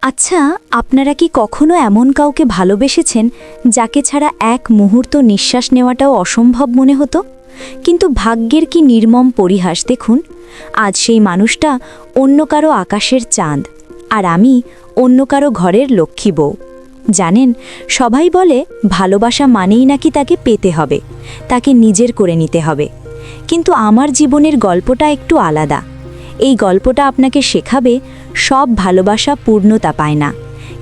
আচ্ছা, আপনারা কি কখনো এমন কাউকে ভালোবেসেছেন যাকে ছাড়া এক মুহূর্ত নিঃশ্বাস নেওয়াটাও অসম্ভব মনে হতো? কিন্তু ভাগ্যের কি নির্মম পরিহাস দেখুন, আজ সেই মানুষটা অন্য কারো আকাশের চাঁদ, আর আমি অন্য কারো ঘরের লক্ষ্মী বউ। জানেন, সবাই বলে ভালোবাসা মানেই নাকি তাকে পেতে হবে, তাকে নিজের করে নিতে হবে। কিন্তু আমার জীবনের গল্পটা একটু আলাদা। এই গল্পটা আপনাকে শেখাবে সব ভালোবাসা পূর্ণতা পায় না।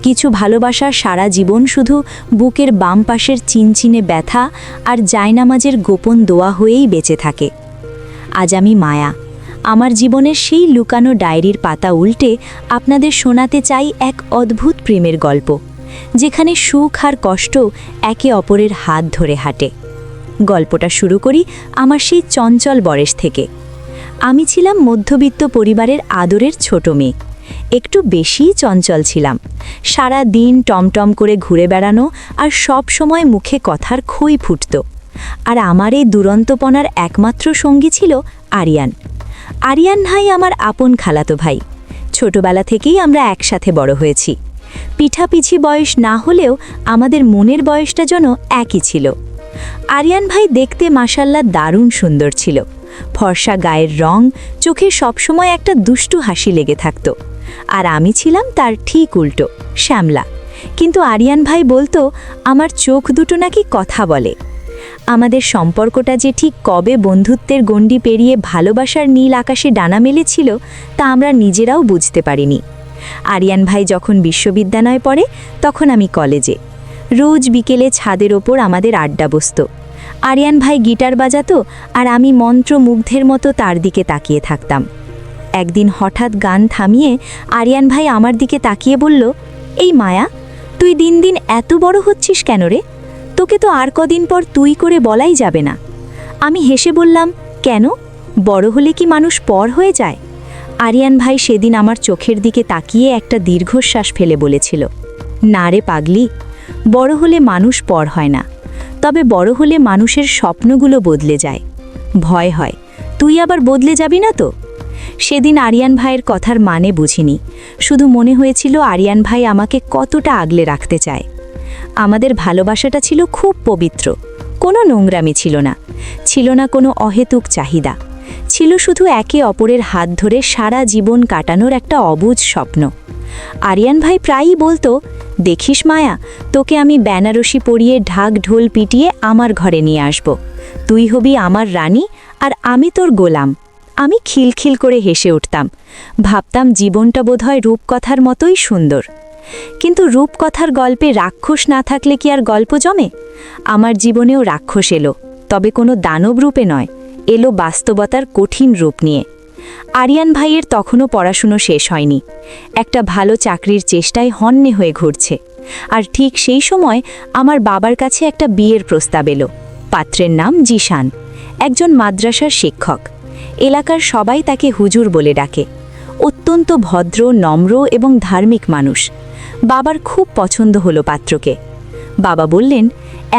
কিছু ভালোবাসা সারা জীবন শুধু বুকের বাম পাশের চিনচিনে ব্যথা আর জায়নামাজের গোপন দোয়া হয়েই বেঁচে থাকে। আজ আমি মায়া, আমার জীবনের সেই লুকানো ডায়েরির পাতা উল্টে আপনাদের শোনাতে চাই এক অদ্ভুত প্রেমের গল্প, যেখানে সুখ আর কষ্ট একে অপরের হাত ধরে হাঁটে। গল্পটা শুরু করি আমার সেই চঞ্চল বয়স থেকে। আমি ছিলাম মধ্যবিত্ত পরিবারের আদরের ছোট মেয়ে। একটু বেশিই চঞ্চল ছিলাম। সারা দিন টমটম করে ঘুরে বেড়ানো আর সব সময় মুখে কথার খই ফুটত। আর আমার এই দুরন্তপনার একমাত্র সঙ্গী ছিল আরিয়ান। আরিয়ান ভাই আমার আপন খালাতো ভাই। ছোটবেলা থেকেই আমরা একসাথে বড় হয়েছি। পিঠাপিছি বয়স না হলেও আমাদের মনের বয়সটা যেন একই ছিল। আরিয়ান ভাই দেখতে মাশাল্লাহ দারুণ সুন্দর ছিল। ফর্সা গায়ের রং, চোখে সবসময় একটা দুষ্টু হাসি লেগে থাকত। আর আমি ছিলাম তার ঠিক উল্টো, শ্যামলা। কিন্তু আরিয়ান ভাই বলতো আমার চোখ দুটো নাকি কথা বলে। আমাদের সম্পর্কটা যে ঠিক কবে বন্ধুত্বের গণ্ডি পেরিয়ে ভালোবাসার নীল আকাশে ডানা মেলেছিল তা আমরা নিজেরাও বুঝতে পারিনি। আরিয়ান ভাই যখন বিশ্ববিদ্যালয়ে পড়ে তখন আমি কলেজে। রোজ বিকেলে ছাদের ওপর আমাদের আড্ডা বসত। আরিয়ান ভাই গিটার বাজাতো আর আমি মন্ত্রমুগ্ধের মতো তার দিকে তাকিয়ে থাকতাম। একদিন হঠাৎ গান থামিয়ে আরিয়ান ভাই আমার দিকে তাকিয়ে বলল, এই মায়া, তুই দিন দিন এত বড় হচ্ছিস কেন রে? তোকে তো আর কদিন পর তুই করে বলাই যাবে না। আমি হেসে বললাম, কেন? বড় হলে কি মানুষ পর হয়ে যায়? আরিয়ান ভাই সেদিন আমার চোখের দিকে তাকিয়ে একটা দীর্ঘশ্বাস ফেলে বলেছিল, না রে পাগলি, বড় হলে মানুষ পর হয় না, তবে বড় হলে মানুষের স্বপ্নগুলো বদলে যায়। ভয় হয় তুই আবার বদলে যাবি না তো। সেদিন আরিয়ান ভাইয়ের কথার মানে বুঝিনি, শুধু মনে হয়েছিল আরিয়ান ভাই আমাকে কতটা আগলে রাখতে চায়। আমাদের ভালোবাসাটা ছিল খুব পবিত্র, কোনো নোংরামি ছিল না, ছিল না কোনো অহেতুক চাহিদা, ছিল শুধু একে অপরের হাত ধরে সারা জীবন কাটানোর একটা অবুঝ স্বপ্ন। আরিয়ান ভাই প্রায়ই বলতো, দেখিস মায়া, তোকে আমি বেনারসি পরিয়ে ঢাক ঢোল পিটিয়ে আমার ঘরে নিয়ে আসব। তুই হবি আমার রানী আর আমি তোর গোলাম। আমি খিলখিল করে হেসে উঠতাম, ভাবতাম জীবনটা বোধহয় রূপকথার মতোই সুন্দর। কিন্তু রূপকথার গল্পে রাক্ষস না থাকলে কি আর গল্প জমে? আমার জীবনেও রাক্ষস এলো, তবে কোনো দানব রূপে নয়, এলো বাস্তবতার কঠিন রূপ নিয়ে। আরিয়ান ভাইয়ের তখনও পড়াশুনো শেষ হয়নি, একটা ভালো চাকরির চেষ্টায় হন্যে হয়ে ঘুরছে। আর ঠিক সেই সময় আমার বাবার কাছে একটা বিয়ের প্রস্তাব এলো। পাত্রের নাম জিশান, একজন মাদ্রাসার শিক্ষক। এলাকার সবাই তাকে হুজুর বলে ডাকে। অত্যন্ত ভদ্র, নম্র এবং ধার্মিক মানুষ। বাবার খুব পছন্দ হলো পাত্রকে। বাবা বললেন,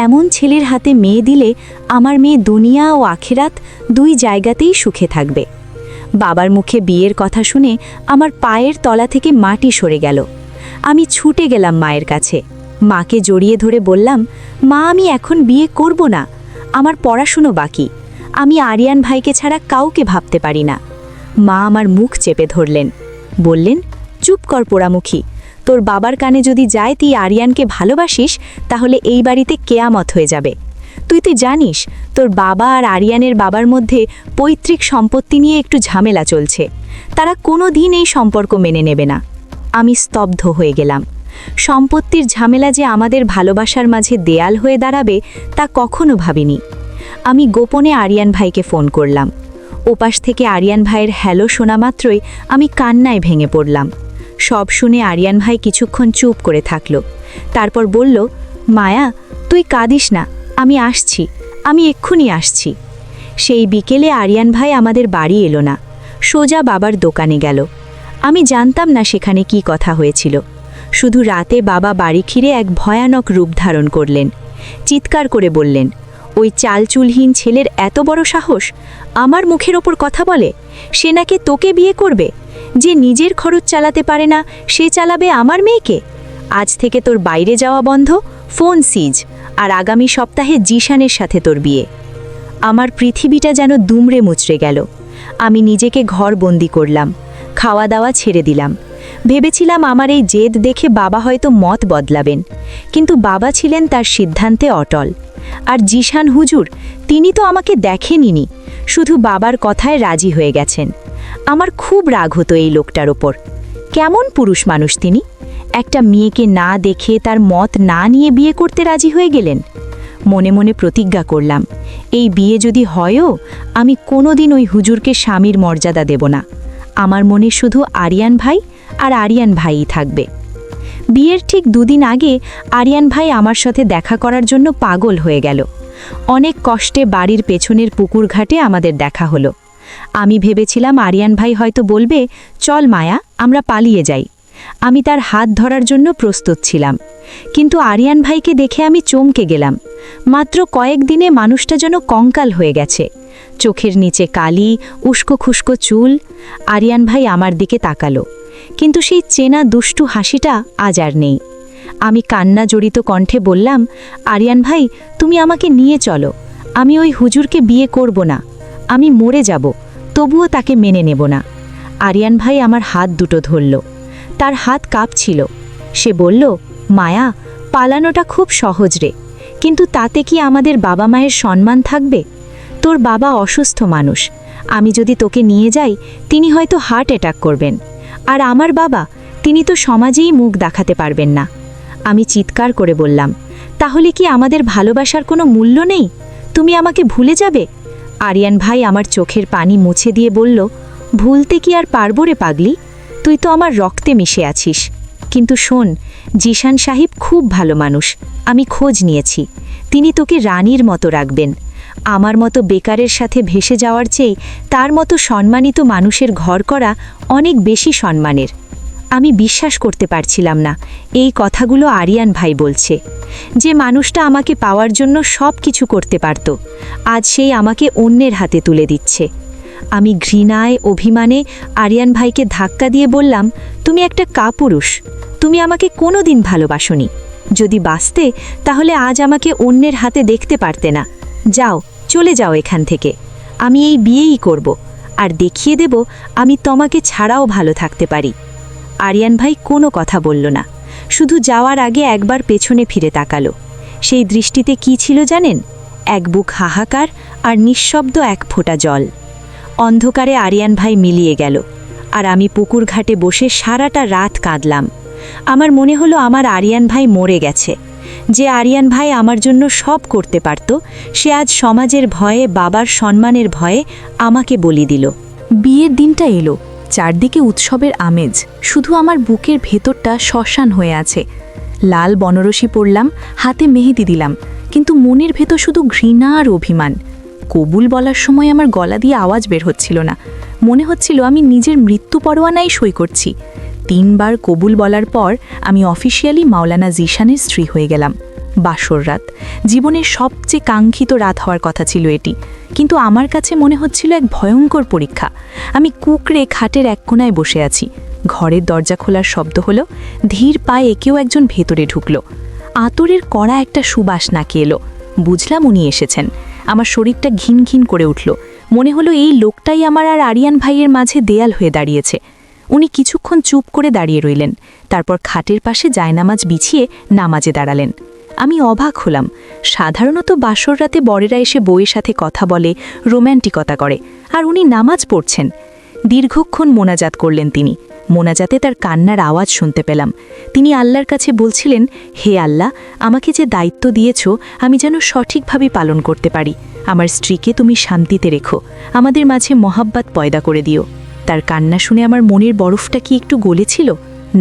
এমন ছেলের হাতে মেয়ে দিলে আমার মেয়ে দুনিয়া ও আখিরাত দুই জায়গাতেই সুখে থাকবে। বাবার মুখে বিয়ের কথা শুনে আমার পায়ের তলা থেকে মাটি সরে গেল। আমি ছুটে গেলাম মায়ের কাছে। মাকে জড়িয়ে ধরে বললাম, মা, আমি এখন বিয়ে করব না, আমার পড়াশুনো বাকি, আমি আরিয়ান ভাইকে ছাড়া কাউকে ভাবতে পারি না। মা আমার মুখ চেপে ধরলেন, বললেন, চুপ কর পোড়ামুখী, তোর বাবার কানে যদি যায় তুই আরিয়ানকে ভালোবাসিস তাহলে এই বাড়িতে কেয়ামত হয়ে যাবে। তুই জানিস তোর বাবা আর আরিয়ানের বাবার মধ্যে পৈতৃক সম্পত্তি নিয়ে একটু ঝামেলা চলছে, তারা কোনো দিন এই সম্পর্ক মেনে নেবে না। আমি স্তব্ধ হয়ে গেলাম। সম্পত্তির ঝামেলা যে আমাদের ভালোবাসার মাঝে দেয়াল হয়ে দাঁড়াবে তা কখনো ভাবিনি। আমি গোপনে আরিয়ান ভাইকে ফোন করলাম। ওপাশ থেকে আরিয়ান ভাইয়ের হ্যালো শোনা মাত্রই আমি কান্নায় ভেঙে পড়লাম। সব শুনে আরিয়ান ভাই কিছুক্ষণ চুপ করে থাকল, তারপর বলল, মায়া, তুই কাঁদিস না, আমি আসছি, আমি এক্ষুনি আসছি। সেই বিকেলে আরিয়ান ভাই আমাদের বাড়ি এলো না, সোজা বাবার দোকানে গেল। আমি জানতাম না সেখানে কি কথা হয়েছিল, শুধু রাতে বাবা বাড়ি ফিরে এক ভয়ানক রূপ ধারণ করলেন। চিৎকার করে বললেন, ওই চালচুলহীন ছেলের এত বড় সাহস, আমার মুখের ওপর কথা বলে, সে নাকি তোকে বিয়ে করবে। যে নিজের খরচ চালাতে পারে না সে চালাবে আমার মেয়েকে? আজ থেকে তোর বাইরে যাওয়া বন্ধ, ফোন সিজ, আর আগামী সপ্তাহে জিশানের সাথে তোর বিয়ে। আমার পৃথিবীটা যেন দুমড়ে মুচড়ে গেল। আমি নিজেকে ঘর বন্দি করলাম, খাওয়া দাওয়া ছেড়ে দিলাম। ভেবেছিলাম আমার এই জেদ দেখে বাবা হয়তো মত বদলাবেন, কিন্তু বাবা ছিলেন তার সিদ্ধান্তে অটল। আর জিশান হুজুর, তিনি তো আমাকে দেখেনইনি, শুধু বাবার কথায় রাজি হয়ে গেছেন। আমার খুব রাগ হতো এই লোকটার ওপর। কেমন পুরুষ মানুষ তিনি! একটা মেয়েকে না দেখে তার মত না নিয়ে বিয়ে করতে রাজি হয়ে গেলেন। মনে মনে প্রতিজ্ঞা করলাম, এই বিয়ে যদি হয়ও, আমি কোনোদিন ওই হুজুরকে স্বামীর মর্যাদা দেব না। আমার মনে শুধু আরিয়ান ভাই আর আরিয়ান ভাইই থাকবে। বিয়ের ঠিক 2 দিন আগে আরিয়ান ভাই আমার সাথে দেখা করার জন্য পাগল হয়ে গেল। অনেক কষ্টে বাড়ির পেছনের পুকুর ঘাটে আমাদের দেখা হলো। আমি ভেবেছিলাম আরিয়ান ভাই হয়তো বলবে, চল মায়া, আমরা পালিয়ে যাই। আমি তার হাত ধরার জন্য প্রস্তুত ছিলাম, কিন্তু আরিয়ান ভাইকে দেখে আমি চমকে গেলাম। মাত্র কয়েকদিনে মানুষটা যেন কঙ্কাল হয়ে গেছে, চোখের নিচে কালি, উস্কো খুস্কো চুল। আরিয়ান ভাই আমার দিকে তাকালো, কিন্তু সেই চেনা দুষ্টু হাসিটা আজ আর নেই। আমি কান্না জড়িত কণ্ঠে বললাম, আরিয়ান ভাই, তুমি আমাকে নিয়ে চলো। আমি ওই হুজুরকে বিয়ে করব না। আমি মরে যাব, তবুও তাকে মেনে নেব না। আরিয়ান ভাই আমার হাত দুটো ধরল। তার হাত কাঁপছিল। সে বলল, মায়া, পালানোটা খুব সহজ রে, কিন্তু তাতে কি আমাদের বাবা মায়ের সম্মান থাকবে? তোর বাবা অসুস্থ মানুষ, আমি যদি তোকে নিয়ে যাই তিনি হয়তো হার্ট অ্যাটাক করবেন। আর আমার বাবা, তিনি তো সমাজেই মুখ দেখাতে পারবেন না। আমি চিৎকার করে বললাম, তাহলে কি আমাদের ভালোবাসার কোনো মূল্য নেই? তুমি আমাকে ভুলে যাবে? আরিয়ান ভাই আমার চোখের পানি মুছে দিয়ে বলল, ভুলতে কি আর পারবো রে পাগলি? তুই তো আমার রক্তে মিশে আছিস। কিন্তু শোন, জিশান সাহিব খুব ভালো মানুষ, আমি খোঁজ নিয়েছি। তিনি তোকে রানীর মতো রাখবেন। আমার মতো বেকারের সাথে ভেসে যাওয়ার চেয়ে তার মতো সম্মানিত মানুষের ঘর করা অনেক বেশি সম্মানের। আমি বিশ্বাস করতে পারছিলাম না এই কথাগুলো আরিয়ান ভাই বলছে। যে মানুষটা আমাকে পাওয়ার জন্য সব কিছু করতে পারত, আজ সেই আমাকে অন্যের হাতে তুলে দিচ্ছে। আমি ঘৃণায়, অভিমানে আরিয়ান ভাইকে ধাক্কা দিয়ে বললাম, তুমি একটা কাপুরুষ, তুমি আমাকে কোনো দিন ভালোবাসোনি। যদি বাঁচতে, তাহলে আজ আমাকে অন্যের হাতে দেখতে পারতে না। যাও, চলে যাও এখান থেকে। আমি এই বিয়েই করব, আর দেখিয়ে দেব আমি তোমাকে ছাড়াও ভালো থাকতে পারি। আরিয়ান ভাই কোনো কথা বলল না, শুধু যাওয়ার আগে একবার পেছনে ফিরে তাকালো। সেই দৃষ্টিতে কি ছিল জানেন? এক বুক হাহাকার আর নিঃশব্দ এক ফোঁটা জল। অন্ধকারে আরিয়ান ভাই মিলিয়ে গেল, আর আমি পুকুর ঘাটে বসে সারাটা রাত কাঁদলাম। আমার মনে হলো আমার আরিয়ান ভাই মরে গেছে। যে আরিয়ান ভাই আমার জন্য সব করতে পারত, সে আজ সমাজের ভয়ে, বাবার সম্মানের ভয়ে আমাকে বলি দিল। বিয়ের দিনটা এলো, চারদিকে উৎসবের আমেজ, শুধু আমার বুকের ভেতরটা শ্মশান হয়ে আছে। লাল বনরসি পরলাম, হাতে মেহেদি দিলাম, কিন্তু মনের ভেতর শুধু ঘৃণা আর অভিমান। কবুল বলার সময় আমার গলা দিয়ে আওয়াজ বের হচ্ছিল না। মনে হচ্ছিল আমি নিজের মৃত্যু পরোয়ানাই সই করছি। 3 বার কবুল বলার পর আমি অফিসিয়ালি মাওলানা জিশানের স্ত্রী হয়ে গেলাম। বাসর রাত, জীবনের সবচেয়ে কাঙ্ক্ষিত রাত হওয়ার কথা ছিল এটি, কিন্তু আমার কাছে মনে হচ্ছিল এক ভয়ঙ্কর পরীক্ষা। আমি কুকড়ে খাটের এক কোণায় বসে আছি। ঘরের দরজা খোলার শব্দ হলো, ধীর পায়ে কেউ একজন ভেতরে ঢুকলো। আতরের কড়া একটা সুবাস নাকে এলো। বুঝলাম উনি এসেছেন। আমার শরীরটা ঘিন ঘিন করে উঠল। মনে হলো এই লোকটাই আমার আর আরিয়ান ভাইয়ের মাঝে দেয়াল হয়ে দাঁড়িয়েছে। উনি কিছুক্ষণ চুপ করে দাঁড়িয়ে রইলেন, তারপর খাটের পাশে জায়নামাজ বিছিয়ে নামাজে দাঁড়ালেন। আমি অবাক হলাম। সাধারণত বাসর রাতে বরেরা এসে বউয়ের সাথে কথা বলে, রোম্যান্টিকতা করে, আর উনি নামাজ পড়ছেন। দীর্ঘক্ষণ মোনাজাত করলেন তিনি। মোনাজাতে তার কান্নার আওয়াজ শুনতে পেলাম। তিনি আল্লাহর কাছে বলছিলেন, হে আল্লাহ, আমাকে যে দায়িত্ব দিয়েছ আমি যেন সঠিকভাবে পালন করতে পারি। আমার স্ত্রীকে তুমি শান্তিতে রেখো, আমাদের মাঝে মহাব্বত পয়দা করে দিও। তার কান্না শুনে আমার মনের বরফটা কি একটু গলেছিল?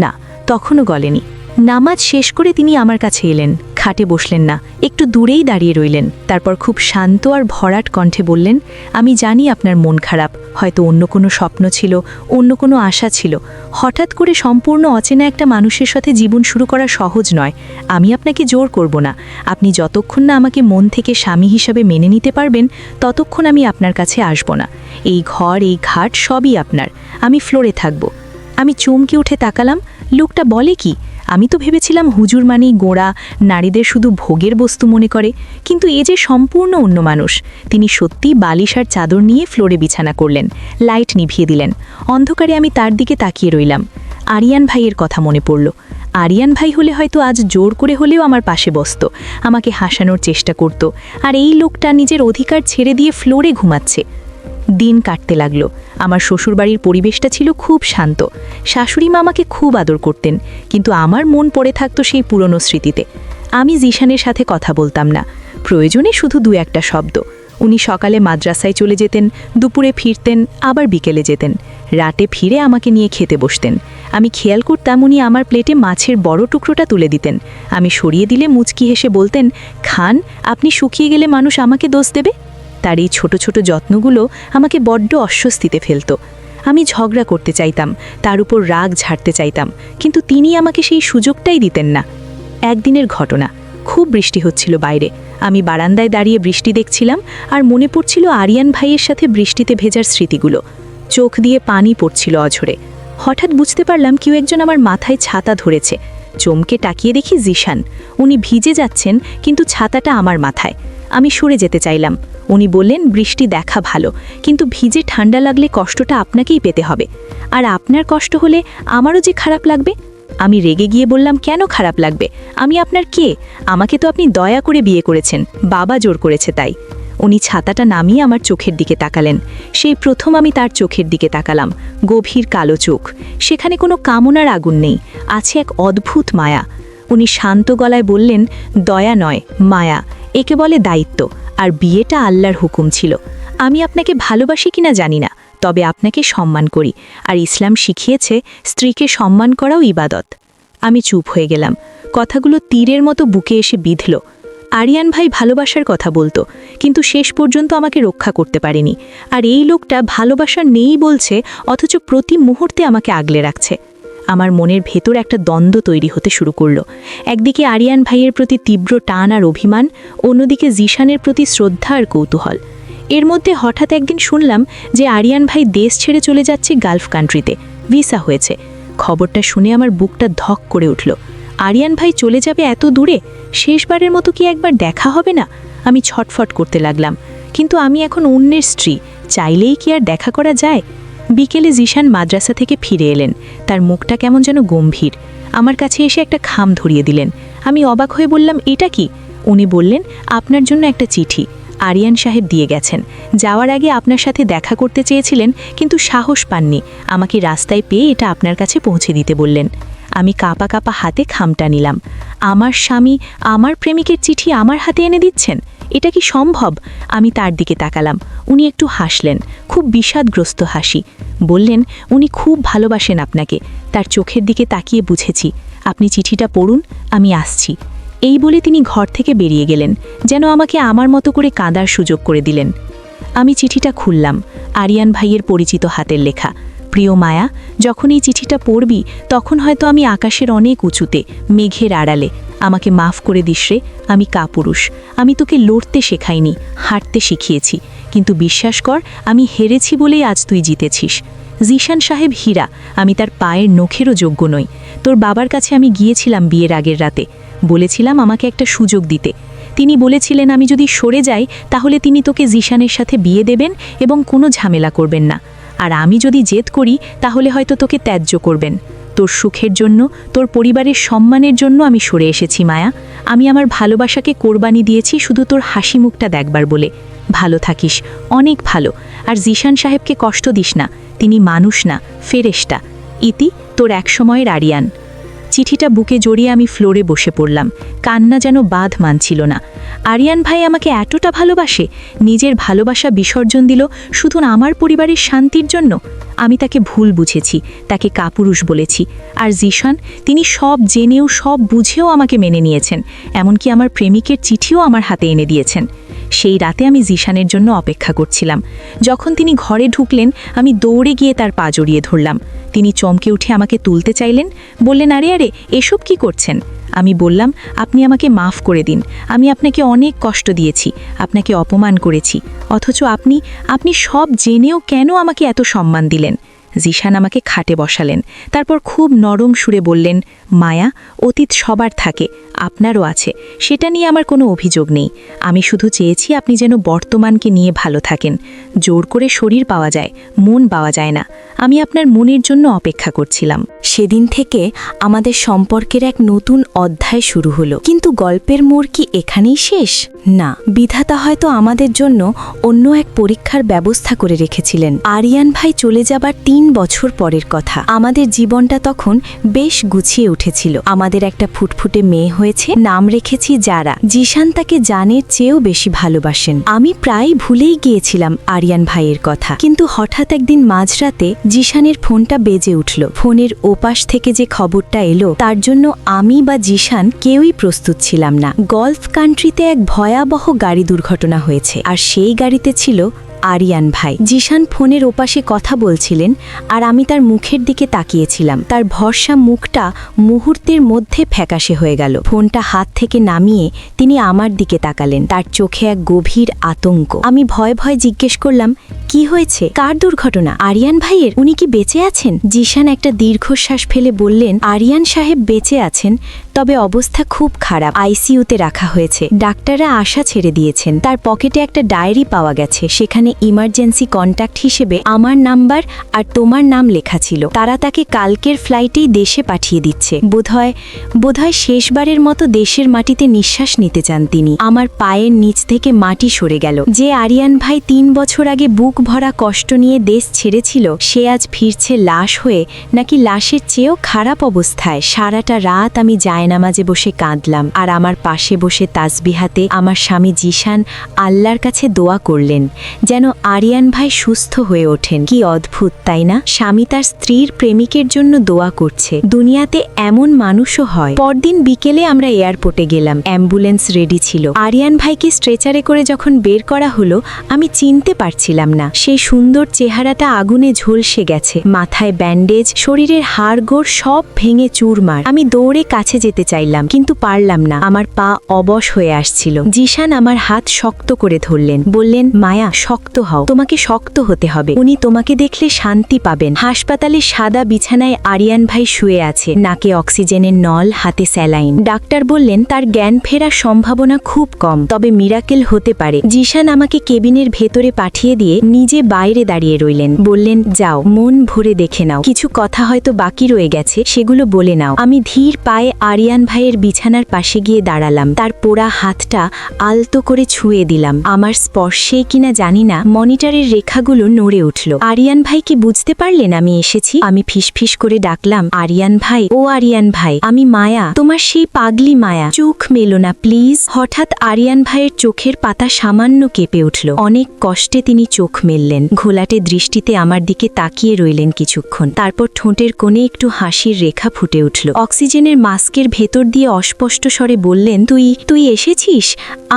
না, তখনও গলেনি। নামাজ শেষ করে তিনি আমার কাছে এলেন, খাটে বসলেন না, একটু দূরেই দাঁড়িয়ে রইলেন। তারপর খুব শান্ত আর ভরাট কণ্ঠে বললেন, আমি জানি আপনার মন খারাপ, হয়তো অন্য কোনো স্বপ্ন ছিল, অন্য কোনো আশা ছিল। হঠাৎ করে সম্পূর্ণ অচেনা একটা মানুষের সাথে জীবন শুরু করা সহজ নয়। আমি আপনাকে জোর করব না। আপনি যতক্ষণ না আমাকে মন থেকে স্বামী হিসাবে মেনে নিতে পারবেন, ততক্ষণ আমি আপনার কাছে আসব না। এই ঘর, এই ঘাট সবই আপনার। আমি ফ্লোরে থাকব। আমি চমকে উঠে তাকালাম, লোকটা বলে কি? আমি তো ভেবেছিলাম হুজুর মানেই গোঁড়া, নারীদের শুধু ভোগের বস্তু মনে করে, কিন্তু এ যে সম্পূর্ণ অন্য মানুষ। তিনি সত্যি বালিশ আর চাদর নিয়ে ফ্লোরে বিছানা করলেন, লাইট নিভিয়ে দিলেন। অন্ধকারে আমি তার দিকে তাকিয়ে রইলাম। আরিয়ান ভাইয়ের কথা মনে পড়ল। আরিয়ান ভাই হলে হয়তো আজ জোর করে হলেও আমার পাশে বসত, আমাকে হাসানোর চেষ্টা করত। আর এই লোকটা নিজের অধিকার ছেড়ে দিয়ে ফ্লোরে ঘুমাচ্ছে। দিন কাটতে লাগলো। আমার শ্বশুরবাড়ির পরিবেশটা ছিল খুব শান্ত। শাশুড়ি মা আমাকে খুব আদর করতেন, কিন্তু আমার মন পড়ে থাকতো সেই পুরনো স্মৃতিতে। আমি জিশানের সাথে কথা বলতাম না, প্রয়োজনে শুধু দু একটা শব্দ। উনি সকালে মাদ্রাসায় চলে যেতেন, দুপুরে ফিরতেন, আবার বিকেলে যেতেন। রাতে ফিরে আমাকে নিয়ে খেতে বসতেন। আমি খেয়াল করতাম উনি আমার প্লেটে মাছের বড় টুকরোটা তুলে দিতেন। আমি সরিয়ে দিলে মুচকি হেসে বলতেন, খান, আপনি শুকিয়ে গেলে মানুষ আমাকে দোষ দেবে। তার এই ছোট ছোট যত্নগুলো আমাকে বড্ড অস্বস্তিতে ফেলত। আমি ঝগড়া করতে চাইতাম, তার উপর রাগ ঝাড়তে চাইতাম, কিন্তু তিনি আমাকে সেই সুযোগটাই দিতেন না। একদিনের ঘটনা, খুব বৃষ্টি হচ্ছিল বাইরে। আমি বারান্দায় দাঁড়িয়ে বৃষ্টি দেখছিলাম, আর মনে পড়ছিল আরিয়ান ভাইয়ের সাথে বৃষ্টিতে ভেজার স্মৃতিগুলো। চোখ দিয়ে পানি পড়ছিল অঝরে। হঠাৎ বুঝতে পারলাম কেউ একজন আমার মাথায় ছাতা ধরেছে। চমকে তাকিয়ে দেখি জিশান। উনি ভিজে যাচ্ছেন, কিন্তু ছাতাটা আমার মাথায়। আমি সরে যেতে চাইলাম। উনি বললেন, বৃষ্টি দেখা ভালো, কিন্তু ভিজে ঠান্ডা লাগলে কষ্টটা আপনাকেই পেতে হবে। আর আপনার কষ্ট হলে আমারও যে খারাপ লাগবে। আমি রেগে গিয়ে বললাম, কেন খারাপ লাগবে? আমি আপনার কে? আমাকে তো আপনি দয়া করে বিয়ে করেছেন, বাবা জোর করেছে তাই। উনি ছাতাটা নামিয়ে আমার চোখের দিকে তাকালেন। সেই প্রথম আমি তার চোখের দিকে তাকালাম। গভীর কালো চোখ, সেখানে কোনো কামনার আগুন নেই, আছে এক অদ্ভুত মায়া। উনি শান্ত গলায় বললেন, দয়া নয়, মায়া, একে বলে দায়িত্ব। আর বিয়েটা আল্লাহর হুকুম ছিল। আমি আপনাকে ভালোবাসি কিনা জানি না, তবে আপনাকে সম্মান করি। আর ইসলাম শিখিয়েছে স্ত্রীকে সম্মান করাও ইবাদত। আমি চুপ হয়ে গেলাম। কথাগুলো তীরের মতো বুকে এসে বিঁধল। আরিয়ান ভাই ভালোবাসার কথা বলতো, কিন্তু শেষ পর্যন্ত আমাকে রক্ষা করতে পারেনি। আর এই লোকটা ভালোবাসা নেই বলছে, অথচ প্রতি মুহূর্তে আমাকে আগলে রাখছে। আমার মনের ভেতর একটা দ্বন্দ্ব তৈরি হতে শুরু করলো। একদিকে আরিয়ান ভাইয়ের প্রতি তীব্র টান আর অভিমান, অন্যদিকে জিশানের প্রতি শ্রদ্ধা আর কৌতূহল। এর মধ্যে হঠাৎ একদিন শুনলাম যে আরিয়ান ভাই দেশ ছেড়ে চলে যাচ্ছে গালফ কান্ট্রিতে, ভিসা হয়েছে। খবরটা শুনে আমার বুকটা ধক করে উঠল। আরিয়ান ভাই চলে যাবে এত দূরে, শেষবারের মতো কি একবার দেখা হবে না? আমি ছটফট করতে লাগলাম, কিন্তু আমি এখন অন্যের স্ত্রী, চাইলেই কি আর দেখা করা যায়? বিকেলে জিশান মাদ্রাসা থেকে ফিরে এলেন। তার মুখটা কেমন যেন গম্ভীর। আমার কাছে এসে একটা খাম ধরিয়ে দিলেন। আমি অবাক হয়ে বললাম, এটা কি? উনি বললেন, আপনার জন্য একটা চিঠি আরিয়ান সাহেব দিয়ে গেছেন। যাওয়ার আগে আপনার সাথে দেখা করতে চেয়েছিলেন, কিন্তু সাহস পাননি। আমাকে রাস্তায় পেয়ে এটা আপনার কাছে পৌঁছে দিতে বললেন। আমি কাঁপা কাঁপা হাতে খামটা নিলাম। আমার স্বামী আমার প্রেমিকের চিঠি আমার হাতে এনে দিচ্ছেন? এটা কি সম্ভব? আমি তার দিকে তাকালাম। উনি একটু হাসলেন, খুব বিষাদগ্রস্ত হাসি। বললেন, উনি খুব ভালোবাসেন আপনাকে। তার চোখের দিকে তাকিয়ে বুঝেছি। আপনি চিঠিটা পড়ুন, আমি আসছি। এই বলে তিনি ঘর থেকে বেরিয়ে গেলেন, যেন আমাকে আমার মতো করে কাঁদার সুযোগ করে দিলেন। আমি চিঠিটা খুললাম। আরিয়ান ভাইয়ের পরিচিত হাতের লেখা। প্রিয় মায়া, যখন এই চিঠিটা পড়বি, তখন হয়তো আমি আকাশের অনেক উঁচুতে, মেঘের আড়ালে। আমাকে মাফ করে দিস রে, আমি কাপুরুষ। আমি তোকে লড়তে শেখাইনি, হাঁটতে শিখিয়েছি। কিন্তু বিশ্বাস কর, আমি হেরেছি বলেই আজ তুই জিতেছিস। জিশান সাহেব হীরা, আমি তার পায়ের নখেরও যোগ্য নই। তোর বাবার কাছে আমি গিয়েছিলাম বিয়ের আগের রাতে, বলেছিলাম আমাকে একটা সুযোগ দিতে। তিনি বলেছিলেন আমি যদি সরে যাই, তাহলে তিনি তোকে জিশানের সাথে বিয়ে দেবেন এবং কোনো ঝামেলা করবেন না। আর আমি যদি জেদ করি, তাহলে হয়তো তোকে ত্যায্য করবেন। তোর সুখের জন্য, তোর পরিবারের সম্মানের জন্য আমি সরে এসেছি মায়া। আমি আমার ভালোবাসাকে কোরবানি দিয়েছি শুধু তোর হাসি মুখটা দেখবার বলে। ভালো থাকিস, অনেক ভালো। আর জিশান সাহেবকে কষ্ট দিস না, তিনি মানুষ না, ফেরেশতা। ইতি, তোর এক সময়ের আরিয়ান। চিঠিটা বুকে জড়িয়ে আমি ফ্লোরে বসে পড়লাম। কান্না যেন বাঁধ মানছিল না। আরিয়ান ভাই আমাকে এতটা ভালোবাসে, নিজের ভালোবাসা বিসর্জন দিল শুধু আমার পরিবারের শান্তির জন্য। আমি তাকে ভুল বুঝেছি, তাকে কাপুরুষ বলেছি। আর জিশান, তিনি সব জেনেও সব বুঝেও আমাকে মেনে নিয়েছেন, এমনকি আমার প্রেমিকের চিঠিও আমার হাতে এনে দিয়েছেন। সেই রাতে আমি জিশানের জন্য অপেক্ষা করছিলাম। যখন তিনি ঘরে ঢুকলেন, আমি দৌড়ে গিয়ে তার পা জড়িয়ে ধরলাম। তিনি চমকে উঠে আমাকে তুলতে চাইলেন, বললেন, আরে আরে এসব কি করছেন? আমি বললাম, আপনি আমাকে মাফ করে দিন, আমি আপনাকে অনেক কষ্ট দিয়েছি, আপনাকে অপমান করেছি, অথচ আপনি সব জেনেও কেন আমাকে এত সম্মান দিলেন? জিশান আমাকে খাটে বসালেন, তারপর খুব নরম সুরে বললেন, মায়া, অতীত সবার থাকে, আপনারও আছে, সেটা নিয়ে আমার কোনো অভিযোগ নেই। আমি শুধু চেয়েছি আপনি যেন বর্তমানকে নিয়ে ভালো থাকেন। জোর করে শরীর পাওয়া যায়, মন পাওয়া যায় না। আমি আপনার মনের জন্য অপেক্ষা করছিলাম। সেদিন থেকে আমাদের সম্পর্কের এক নতুন অধ্যায় শুরু হলো। কিন্তু গল্পের মোড় কি এখানেই শেষ? না, বিধাতা হয়তো আমাদের জন্য অন্য এক পরীক্ষার ব্যবস্থা করে রেখেছিলেন। আরিয়ান ভাই চলে যাবার 3 বছর পরের কথা। আমাদের জীবনটা তখন বেশ গুছিয়ে উঠেছিল। আমাদের একটা ফুটফুটে মেয়ে হয়েছে, নাম রেখেছি যারা। জিশান তাকে জানের চেয়েও বেশি ভালোবাসেন। আমি প্রায় ভুলেই গিয়েছিলাম আরিয়ান ভাইয়ের কথা। কিন্তু হঠাৎ একদিন মাঝরাতে জিশানের ফোনটা বেজে উঠল। ফোনের ওপাশ থেকে যে খবরটা এলো, তার জন্য আমি বা জিশান কেউই প্রস্তুত ছিলাম না। গলফ কান্ট্রিতে এক ভয়াবহ গাড়ি দুর্ঘটনা হয়েছে, আর সেই গাড়িতে ছিল আরিয়ান ভাই। জিশান ফোনের ওপাশে কথা বলছিলেন, আর আমি তার মুখের দিকে তাকিয়েছিলাম। তার ভরসা মুখটা মুহূর্তের মধ্যে ফ্যাকাশে হয়ে গেল। ফোনটা হাত থেকে নামিয়ে তিনি আমার দিকে তাকালেন, তার চোখে এক গভীর আতঙ্ক। আমি ভয়ে ভয়ে জিজ্ঞেস করলাম, কি হয়েছে? কার দুর্ঘটনা? আরিয়ান ভাইয়ের? উনি কি বেঁচে আছেন? জিশান একটা দীর্ঘশ্বাস ফেলে বললেন, আরিয়ান সাহেব বেঁচে আছেন, তবে অবস্থা খুব খারাপ। আইসিইউতে রাখা হয়েছে। ডাক্তাররা আশা ছেড়ে দিয়েছেন। তার পকেটে একটা ডায়েরি পাওয়া গেছে, সেখানে ইমার্জেন্সি কন্ট্যাক্ট হিসেবে আমার নাম্বার আর তোমার নাম লেখা ছিল। তারা তাকে কালকের ফ্লাইটেই দেশে পাঠিয়ে দিচ্ছে। বোধহয় শেষবারের মতো দেশের মাটিতে নিঃশ্বাস নিতে চান তিনি। আমার পায়ের নিচ থেকে মাটি সরে গেল। যে আরিয়ান ভাই 3 বছর আগে বুক ভরা কষ্ট নিয়ে দেশ ছেড়েছিল, সে আজ ফিরছে লাশ হয়ে, নাকি লাশের চেয়েও খারাপ অবস্থায়। সারাটা রাত আমি জায়নামাজে বসে কাঁদলাম, আর আমার পাশে বসে তাসবিহাতে আমার স্বামী জিশান আল্লাহর কাছে দোয়া করলেন যেন আরিয়ান ভাই সুস্থ হয়ে ওঠেন। কি অদ্ভুত, তাই না? স্বামী তার স্ত্রীর প্রেমিকের জন্য দোয়া করছে। দুনিয়াতে এমন মানুষও হয়। পরদিন বিকেলে আমরা এয়ারপোর্টে গেলাম। অ্যাম্বুলেন্স রেডি ছিল। আরিয়ান ভাইকে স্ট্রেচারে করে যখন বের করা হলো, আমি চিনতে পারছিলাম না। সেই সুন্দর চেহারাটা আগুনে ঝলসে গেছে, মাথায় ব্যান্ডেজ, শরীরের হাড়গোড় সব ভেঙে চুরমার। আমি দৌড়ে কাছে যেতে চাইলাম, কিন্তু পারলাম না। আমার পা অবশ হয়ে আসছিল। জিশান আমার হাত শক্ত করে ধরলেন, বললেন, মায়া, শক্ত হও, তোমাকে শক্ত হতে হবে। উনি তোমাকে দেখলে শান্তি পাবেন। হাসপাতালে সাদা বিছানায় আরিয়ান ভাই শুয়ে আছে, নাকে অক্সিজেনের নল, হাতে স্যালাইন। ডাক্তার বললেন তার জ্ঞান ফেরার সম্ভাবনা খুব কম, তবে মিরাকেল হতে পারে। জিশান আমাকে কেবিনের ভেতরে পাঠিয়ে দিয়ে নিজে বাইরে দাঁড়িয়ে রইলেন। বললেন, যাও, মন ভরে দেখে নাও, কিছু কথা হয়তো বাকি রয়ে গেছে, সেগুলো বলে নাও। আমি ধীর পায়ে আরিয়ান ভাইয়ের বিছানার পাশে গিয়ে দাঁড়ালাম। তার পোড়া হাতটা আলতো করে ছুঁয়ে দিলাম। আমার স্পর্শে কিনা জানি না, মনিটরের রেখাগুলো নড়ে উঠল। আরিয়ান ভাই কি বুঝতে পারলেন আমি এসেছি? আমি ফিসফিস করে ডাকলাম, আরিয়ান ভাই, ও আরিয়ান ভাই, আমি মায়া, তোমার সেই পাগলি মায়া, চোখ মেলো না প্লিজ। হঠাৎ আরিয়ান ভাইয়ের চোখের পাতা সামান্য কেঁপে উঠল। অনেক কষ্টে তিনি চোখ মেললেন, ঘোলাটে দৃষ্টিতে আমার দিকে তাকিয়ে রইলেন কিছুক্ষণ। তারপর ঠোঁটের কোণে একটু হাসির রেখা ফুটে উঠল। অক্সিজেনের মাস্কের ভেতর দিয়ে অস্পষ্ট স্বরে বললেন, তুই এসেছিস?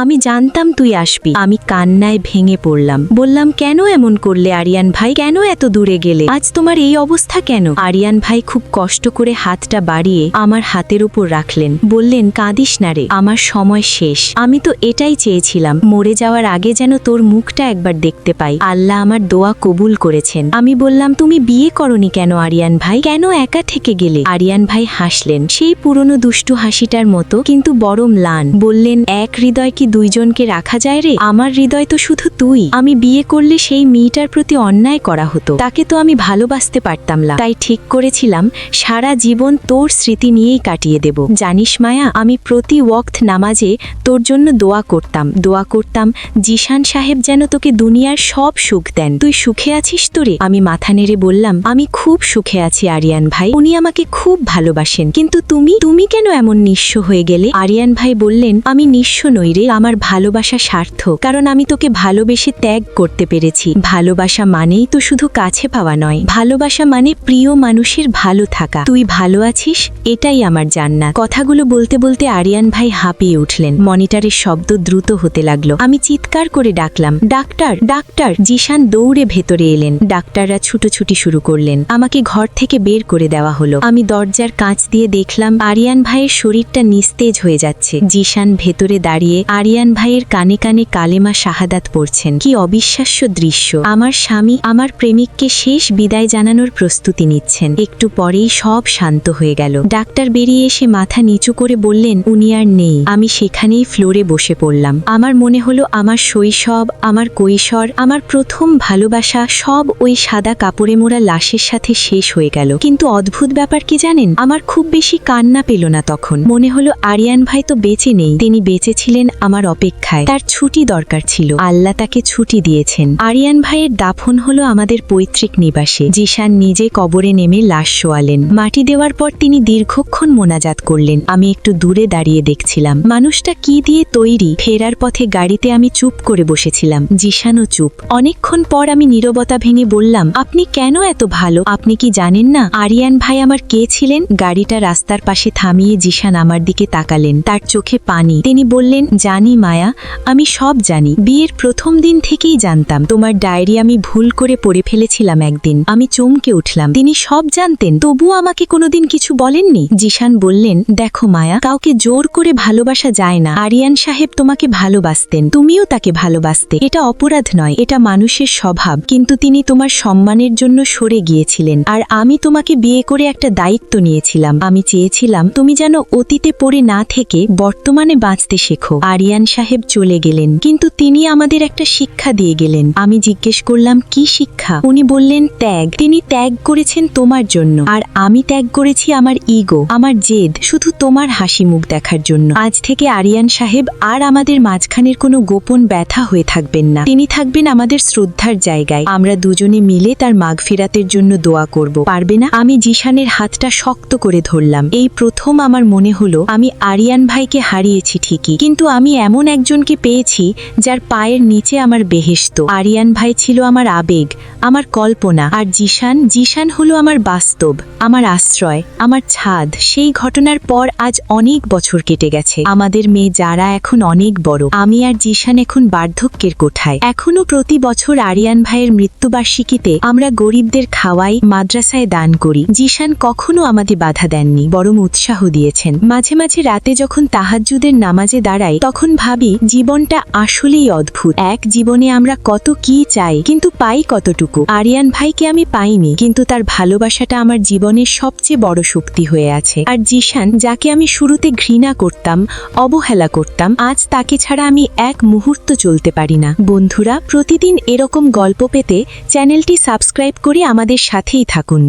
আমি জানতাম তুই আসবি। আমি কান্নায় ভেঙে পড়লাম। বললাম, কেন এমন করলে আরিয়ান ভাই? কেন এত দূরে গেলে? আজ তোমার এই অবস্থা কেন? আরিয়ান ভাই খুব কষ্ট করে হাতটা বাড়িয়ে আমার হাতের উপর রাখলেন। বললেন, কাঁদিস না রে, আমার সময় শেষ। আমি তো এটাই চেয়েছিলাম, মরে যাওয়ার আগে যেন তোর মুখটা একবার দেখতে পাই। আল্লাহ আমার দোয়া কবুল করেছেন। আমি বললাম, তুমি বিয়ে করনি কেন আরিয়ান ভাই? কেন একা থেকে গেলে? আরিয়ান ভাই হাসলেন, সেই পুরনো দুষ্টু হাসিটার মতো, কিন্তু বড় ম্লান। বললেন, এক হৃদয় কি দুইজনকে রাখা যায় রে? আমার হৃদয় তো শুধু তুই। আমি বিয়ে করলে সেই মেয়েটার প্রতি অন্যায় করা হতো, তাকে তো আমি ভালোবাসতে পারতাম না। তাই ঠিক করেছিলাম সারা জীবন তোর স্মৃতি নিয়েই কাটিয়ে দেব। জানিস মায়া, আমি প্রতি ওয়াক্ত নামাজে তোর জন্য দোয়া করতাম জিশান সাহেব যেন তোকে দুনিয়ার সব সুখ দেন। তুই সুখে আছিস তোরে? আমি মাথা নেড়ে বললাম, আমি খুব সুখে আছি আরিয়ান ভাই, উনি আমাকে খুব ভালোবাসেন। কিন্তু তুমি কেন এমন নিঃস্ব হয়ে গেলে? আরিয়ান ভাই বললেন, আমি নিঃস্ব নই রে, আমার ভালোবাসা সার্থক, কারণ আমি তোকে ভালোবেসে ত্যাগ করতে পেরেছি। ভালোবাসা মানেই তো শুধু কাছে পাওয়া নয়, ভালোবাসা মানে প্রিয় মানুষের ভালো থাকা। তুই ভালো আছিস, এটাই আমার জান্নাত। কথাগুলো বলতে বলতে আরিয়ান ভাই হাঁপিয়ে উঠলেন। মনিটরের শব্দ দ্রুত হতে লাগলো। আমি চিৎকার করে ডাকলাম, ডাক্তার ডাক্তার। জিশান দৌড়ে ভেতরে এলেন। ডাক্তাররা ছুটোছুটি শুরু করলেন। আমাকে ঘর থেকে বের করে দেওয়া হলো। আমি দরজার কাঁচ দিয়ে দেখলাম আরিয়ান ভাইয়ের শরীরটা নিস্তেজ হয়ে যাচ্ছে। জিশান ভেতরে দাঁড়িয়ে আরিয়ান ভাইয়ের কানে কানে কালেমা শাহাদাত পড়ছেন। কি অবিশ্বাস্য দৃশ্য! আমার স্বামী আমার প্রেমিককে শেষ বিদায় জানানোর প্রস্তুতি নিচ্ছেন। একটু পরেই সব শান্ত হয়ে গেল। ডাক্তার বেরিয়ে এসে মাথা নিচু করে বললেন, উনি আর নেই। আমি সেখানেই ফ্লোরে বসে পড়লাম। আমার মনে হলো আমার শৈশব, আমার কৈশোর, আমার প্রথম ভালোবাসা সব ওই সাদা কাপড়ে মোড়া লাশের সাথে শেষ হয়ে গেল। কিন্তু অদ্ভুত ব্যাপার কি জানেন, আমার খুব বেশি কান্না পেল না তখন। মনে হলো আরিয়ান ভাই তো বেঁচে নেই, তিনি বেঁচে ছিলেন আমার অপেক্ষায়। তার ছুটি দরকার ছিল, আল্লাহ তাকে ছুটি দিয়েছেন। আরিয়ান ভাইয়ের দাফন হলো আমাদের পৈতৃক নিবাসে। জিশান নিজে কবরে নেমে লাশ শোয়ালেন। মাটি দেওয়ার পর তিনি দীর্ঘক্ষণ মোনাজাত করলেন। আমি একটু দূরে দাঁড়িয়ে দেখছিলাম মানুষটা কি দিয়ে তৈরি। ফেরার পথে গাড়িতে আমি চুপ করে বসেছিলাম, জিশানও চুপ। অনেকক্ষণ পর আমি নীরবতা ভেঙে বললাম, আপনি কেন এত ভালো? আপনি কি জানেন না আরিয়ান ভাই আমার কে ছিলেন? গাড়িটা রাস্তার পাশে থামিয়ে জিশান আমার দিকে তাকালেন, তার চোখে পানি। তিনি বললেন, জানি মায়া, আমি সব জানি। বিয়ের প্রথম দিন থেকেই জানতাম। তোমার ডায়েরি আমি ভুল করে পড়ে ফেলেছিলাম একদিন। আমি চমকে উঠলাম। তিনি সব জানতেন, তবুও আমাকে কোনোদিন কিছু বলেননি। জিশান বললেন, দেখো মায়া, কাউকে জোর করে ভালোবাসা যায় না। আরিয়ান সাহেব তোমাকে ভালোবাসতেন, তুমিও তাকে ভালোবাসতে। এটা অপরাধ নয়, এটা মানুষের স্বভাব। কিন্তু তিনি তোমার সম্মানের জন্য সরে গিয়েছিলেন। আর আমি তোমাকে বিয়ে করে একটা দায়িত্ব নিয়েছিলাম। আমি চেয়েছিলাম তুমি যেন অতীতে পড়ে না থেকে বর্তমানে বাঁচতে শেখো। আরিয়ান সাহেব চলে গেলেন, কিন্তু তিনি আমাদের একটা শিক্ষা দিয়ে গেলেন। আমি জিজ্ঞেস করলাম, কি শিক্ষা? উনি বললেন, ত্যাগ। তিনি ত্যাগ করেছেন তোমার জন্য, আর আমি ত্যাগ করেছি আমার ইগো, আমার জেদ, শুধু তোমার হাসি মুখ দেখার জন্য। আজ থেকে আরিয়ান সাহেব আর আমাদের মাঝখানের কোনো গোপন ব্যথা হয়ে থাকবেন না। তিনি থাকবেন আমাদের শ্রদ্ধার জায়গায়। আমরা দুজনে মিলে তার মাগফিরাতের জন্য দোয়া করব, পারবে না? আমি জিশানের হাতটা শক্ত করে ধরলাম। এই প্রথম আমার মনে হলো আমি আরিয়ান ভাইকে হারিয়েছি ঠিকই, কিন্তু আমি এমন একজনকে পেয়েছি যার পায়ের নিচে আমার বেহেশত। আরিয়ান ভাই ছিল আমার আবেগ, আমার কল্পনা, আর জিশান হলো আমার বাস্তব, আমার আশ্রয়, আমার ছাদ। সেই ঘটনার পর আজ অনেক বছর কেটে গেছে। আমাদের মেয়ে যারা এখন অনেক বড়। আমি আর জিশান এখন বার্ধক্যের কোঠায়। এখনো প্রতি বছর আরিয়ান ভাইয়ের মৃত্যুবার্ষিকীতে আমরা গরিবদের খাওয়াই, মাদ্রাসায় দান করি। জিশান কখনো আমাদের বাধা দেননি, বরং উৎসাহ দিয়েছেন। মাঝে মাঝে রাতে যখন তাহাজ্জুদের নামাজে দাঁড়াই, তখন ভাবি জীবনটা আসলেই অদ্ভুত। এক জীবনে আমরা কত কি চাই, কিন্তু পাই কতটুকু। আরিয়ান ভাইকে আমি পাইনি, কিন্তু তার ভালোবাসাটা আমার জীবনের সবচেয়ে বড় শক্তি হয়ে আছে। আর জিশান, যাকে আমি শুরুতে ঘৃণা করতাম, অবহেলা করতাম, আজ তাকে ছাড়া আমি এক মুহূর্ত চলতে পারি না। বন্ধুরা, প্রতিদিন এরকম গল্প পেতে চ্যানেলটি সাবস্ক্রাইব করে আমাদের সাথেই থাকুন।